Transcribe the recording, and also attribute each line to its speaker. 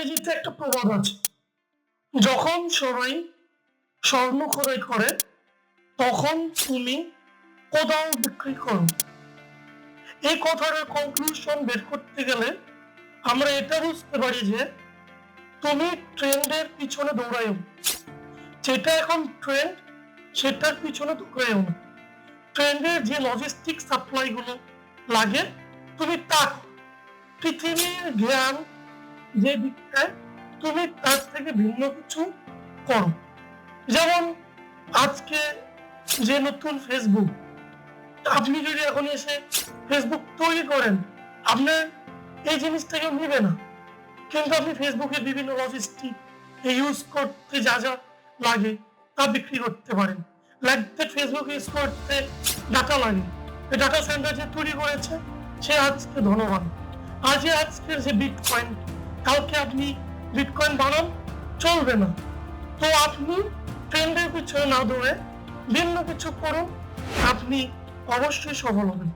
Speaker 1: ইংরেজিতে একটা প্রবাদ আছে, যখন সবাই স্বর্ণ খোদাই করে তখন তুমি কোদাল বিক্রি করো। এই কথাটার কনক্লুশন বের করতে গেলে আমরা এটা বুঝতে পারি যে তুমি ট্রেন্ডের পিছনে দৌড়াইও, যেটা এখন ট্রেন্ড সেটার পিছনে দৌড়াইও না। ট্রেন্ডের যে লজিস্টিক সাপ্লাই গুলো লাগে তুমি তা পৃথিবীর জ্ঞান যে দিকটায় তুমি তার থেকে ভিন্ন কিছু করো। যেমন আজকে যে নতুন ফেসবুক, আপনি যদি এখন এসে ফেসবুক তৈরি করেন আপনার এই জিনিসটা কেউ নিবে না, কিন্তু আপনি ফেসবুকে বিভিন্ন লজিস্টিক ইউজ করতে যা যা লাগে তা বিক্রি করতে পারেন। লাইক ফেসবুক ইউজ করতে ডাটা লাগে, এই ডাটা সেন্টার যে তৈরি করেছে সে আজকে ধনবান। আজকের যে বিটকয়েন, কালকে আপনি বিটকয়েন বানান চলবে না। তো আপনি ট্রেন্ডের পিছনে না দৌড়ে ভিন্ন কিছু করুন, আপনি অবশ্যই সফল হবেন।